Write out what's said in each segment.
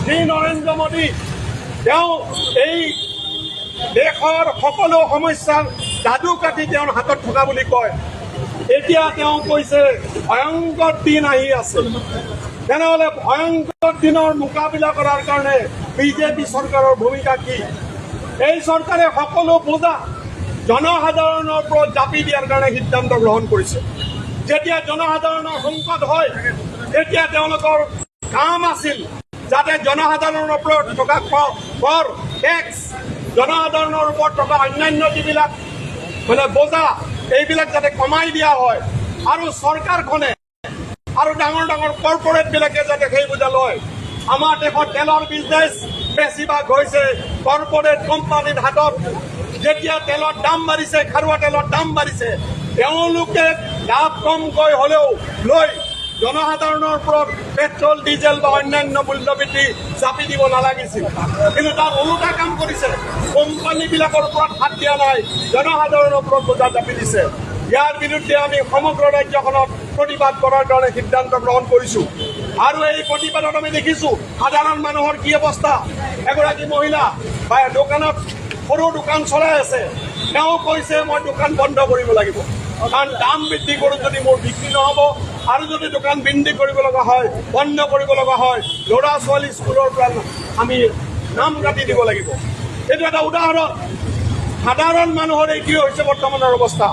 শ্ৰী নৰেন্দ্ৰ মোদী তেওঁ এই দেশৰ সকলো সমস্যাৰ যাদু কাটি তেওঁৰ হাতত থকা বুলি কয়। এতিয়া তেওঁ কৈছে ভয়ংকৰ দিন আহি আছে। তেনেহ'লে ভয়ংকৰ দিনৰ মোকাবিলা কৰাৰ কাৰণে বিজেপি চৰকাৰৰ ভূমিকা কি? এই চৰকাৰে সকলো বোজা জনসাধাৰণৰ ওপৰত জাপি দিয়াৰ কাৰণে সিদ্ধান্ত গ্ৰহণ কৰিছে। যেতিয়া জনসাধাৰণৰ সংকট হয় তেতিয়া তেওঁলোকৰ কাম আছিল যাতে জনসাধাৰণৰ ওপৰত থকা কৰ টেক্স, জনসাধাৰণৰ ওপৰত থকা অন্যান্য যিবিলাক বোজা এইবিলাক যাতে কমাই দিয়া হয় আৰু চৰকাৰখনে আৰু ডাঙৰ ডাঙৰ কৰ্পৰেটবিলাকে যাতে সেই বোজা লয়। আমাৰ দেশত তেলৰ বিজনেছ বেছিভাগ হৈছে কৰ্পৰেট কোম্পানীৰ হাতত। যেতিয়া তেলৰ দাম বাঢ়িছে, খাৰুৱা তেলৰ দাম বাঢ়িছে, তেওঁলোকে লাভ কমকৈ হ'লেও লৈ জনসাধাৰণৰ ওপৰত পেট্ৰল, ডিজেল বা অন্যান্য মূল্যবৃদ্ধি জাপি দিব নালাগিছিল। কিন্তু তাৰ ওলোটা কাম কৰিছে, কোম্পানীবিলাকৰ ওপৰত হাত দিয়া নাই, জনসাধাৰণৰ ওপৰত বোজা জাপি দিছে। ইয়াৰ বিৰুদ্ধে আমি সমগ্ৰ ৰাজ্যখনত প্ৰতিবাদ কৰাৰ কাৰণে সিদ্ধান্ত গ্ৰহণ কৰিছোঁ। আৰু এই প্ৰতিবাদত আমি দেখিছোঁ সাধাৰণ মানুহৰ কি অৱস্থা। এগৰাকী মহিলা বা দোকানত সৰু দোকান চলাই আছে, তেওঁ কৈছে মই দোকান বন্ধ কৰিব লাগিব, কাৰণ দাম বৃদ্ধি কৰোঁ যদি মোৰ বিক্ৰী নহ'ব, আৰু যদি দোকান বৃদ্ধি কৰিব লগা হয়, বন্ধ কৰিব লগা হয়, ল'ৰা ছোৱালী স্কুলৰ পৰা আমি নাম কাটি দিব লাগিব। এইটো এটা উদাহৰণ। সাধাৰণ মানুহৰ এই কি হৈছে বৰ্তমানৰ অৱস্থা।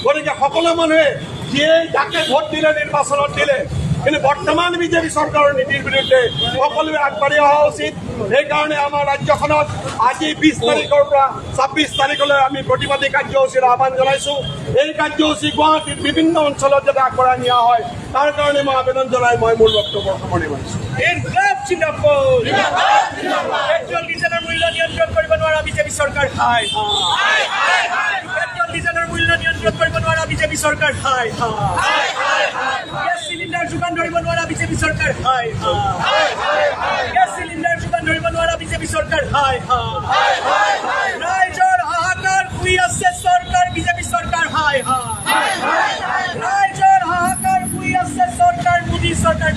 গতিকে সকলো মানুহে যিয়ে যাকে ভোট দিলে নিৰ্বাচনত দিলে, কিন্তু বৰ্তমান বিজেপি চৰকাৰৰ নীতিৰ বিৰুদ্ধে সকলোৱে আগবাঢ়ি অহা উচিত। সেইকাৰণে আমাৰ ৰাজ্যখনত আজি 20 তাৰিখৰ পৰা 26 তাৰিখলৈ আমি প্ৰতিবাদী কাৰ্যসূচীৰ আহ্বান জনাইছোঁ। এই কাৰ্যসূচী গুৱাহাটীৰ বিভিন্ন অঞ্চলত যাতে আগবঢ়াই নিয়া হয়, তাৰ কাৰণে মই আবেদন জনাই মই মোৰ বক্তব্য সামৰণি মাৰিছোঁ। পেট্ৰল ডিজেলৰ মূল্য নিয়ন্ত্ৰণ কৰিব নোৱাৰা বিজেপি চৰকাৰ হাই হাই। পেট্ৰল ডিজেলৰ মূল্য নিয়ন্ত্ৰণ কৰিব নোৱাৰা বিজেপি চৰকাৰ হাই হাই। গেছ চিলিণ্ডাৰ যোগান ধৰিব নোৱাৰা বিজেপি চৰকাৰ হাই হাই। গেছ চিলিণ্ডাৰ যোগান ধৰিব নোৱাৰা বিজেপি চৰকাৰ হাই হাই। ৰাইজৰ হাহাকাৰ শুই আছে চৰকাৰ, বিজেপি চৰকাৰ হাই হাই। ৰাইজৰ হাহাকাৰ শুই আছে চৰকাৰ, মোদী চৰকাৰ।